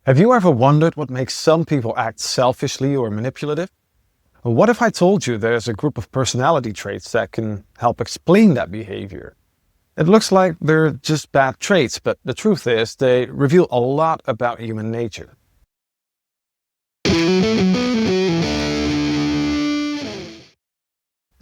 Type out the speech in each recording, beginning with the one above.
Have you ever wondered what makes some people act selfishly or manipulative? Well, what if I told you there's a group of personality traits that can help explain that behavior? It looks like they're just bad traits, but the truth is they reveal a lot about human nature. The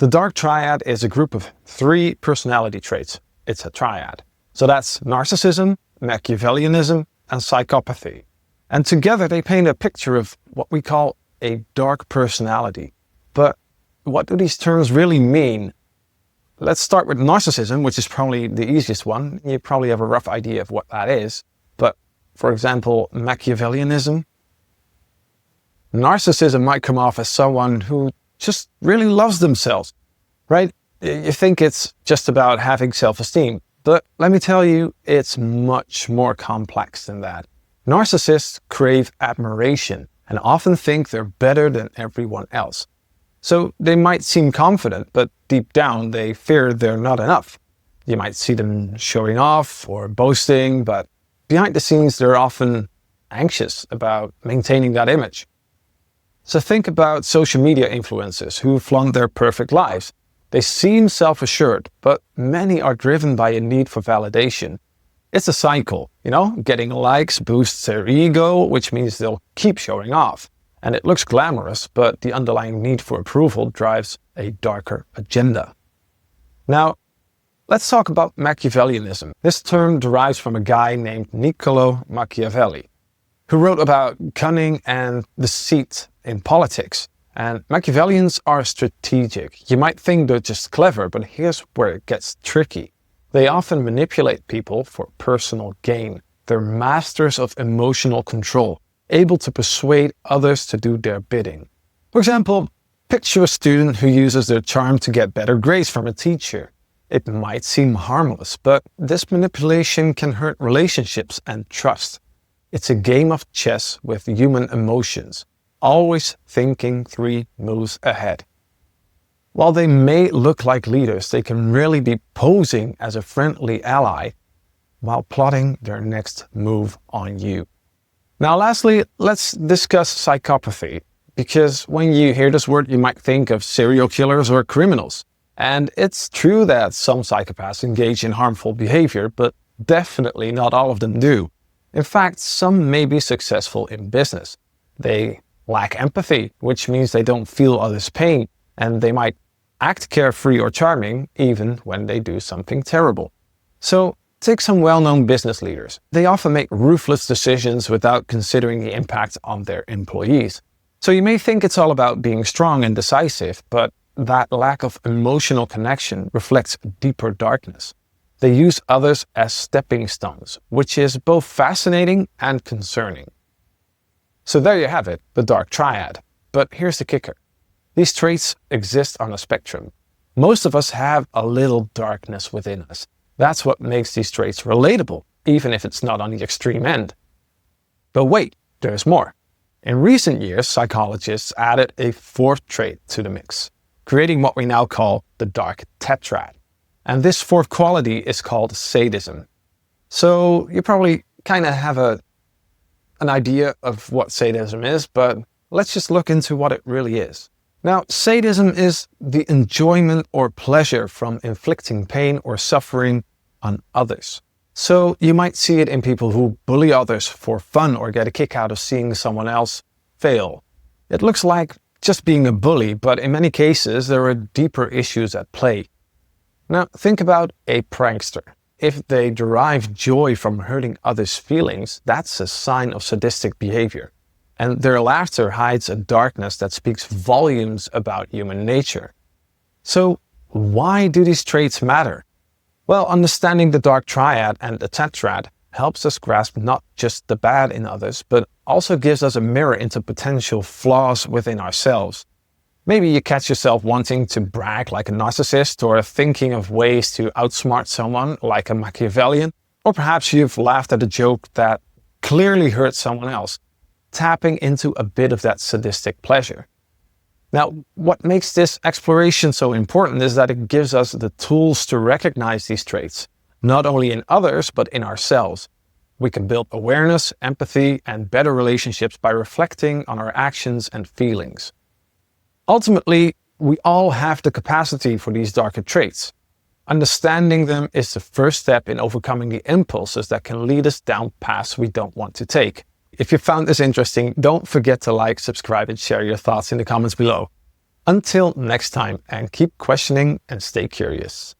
Dark Triad is a group of 3 personality traits. It's a triad. So that's narcissism, Machiavellianism, and psychopathy. And together they paint a picture of what we call a dark personality. But what do these terms really mean? Let's start with narcissism, which is probably the easiest one. You probably have a rough idea of what that is. But for example, Machiavellianism. Narcissism might come off as someone who just really loves themselves, right? You think it's just about having self-esteem. But let me tell you, it's much more complex than that. Narcissists crave admiration and often think they're better than everyone else. So they might seem confident, but deep down they fear they're not enough. You might see them showing off or boasting, but behind the scenes they're often anxious about maintaining that image. So think about social media influencers who flaunt their perfect lives. They seem self-assured, but many are driven by a need for validation. It's a cycle, getting likes boosts their ego, which means they'll keep showing off. And it looks glamorous, but the underlying need for approval drives a darker agenda. Now, let's talk about Machiavellianism. This term derives from a guy named Niccolo Machiavelli, who wrote about cunning and deceit in politics. And Machiavellians are strategic. You might think they're just clever, but here's where it gets tricky. They often manipulate people for personal gain. They're masters of emotional control, able to persuade others to do their bidding. For example, picture a student who uses their charm to get better grades from a teacher. It might seem harmless, but this manipulation can hurt relationships and trust. It's a game of chess with human emotions, always thinking 3 moves ahead. While they may look like leaders, they can really be posing as a friendly ally while plotting their next move on you. Now lastly, let's discuss psychopathy, because when you hear this word you might think of serial killers or criminals. And it's true that some psychopaths engage in harmful behavior, but definitely not all of them do. In fact, some may be successful in business. They lack empathy, which means they don't feel others' pain, and they might act carefree or charming even when they do something terrible. So take some well-known business leaders. They often make ruthless decisions without considering the impact on their employees. So you may think it's all about being strong and decisive, but that lack of emotional connection reflects deeper darkness. They use others as stepping stones, which is both fascinating and concerning. So there you have it, the Dark Triad. But here's the kicker. These traits exist on a spectrum. Most of us have a little darkness within us. That's what makes these traits relatable, even if it's not on the extreme end. But wait, there's more. In recent years, psychologists added a 4th trait to the mix, creating what we now call the Dark Tetrad. And this 4th quality is called sadism. So you probably kind of have an idea of what sadism is, but let's just look into what it really is. Now, sadism is the enjoyment or pleasure from inflicting pain or suffering on others. So you might see it in people who bully others for fun or get a kick out of seeing someone else fail. It looks like just being a bully, but in many cases there are deeper issues at play. Now, think about a prankster. If they derive joy from hurting others' feelings, that's a sign of sadistic behavior. And their laughter hides a darkness that speaks volumes about human nature. So why do these traits matter? Well, understanding the Dark Triad and the Tetrad helps us grasp not just the bad in others, but also gives us a mirror into potential flaws within ourselves. Maybe you catch yourself wanting to brag like a narcissist, or thinking of ways to outsmart someone like a Machiavellian, or perhaps you've laughed at a joke that clearly hurt someone else, tapping into a bit of that sadistic pleasure. Now, what makes this exploration so important is that it gives us the tools to recognize these traits, not only in others, but in ourselves. We can build awareness, empathy, and better relationships by reflecting on our actions and feelings. Ultimately, we all have the capacity for these darker traits. Understanding them is the first step in overcoming the impulses that can lead us down paths we don't want to take. If you found this interesting, don't forget to like, subscribe, and share your thoughts in the comments below. Until next time, and keep questioning and stay curious.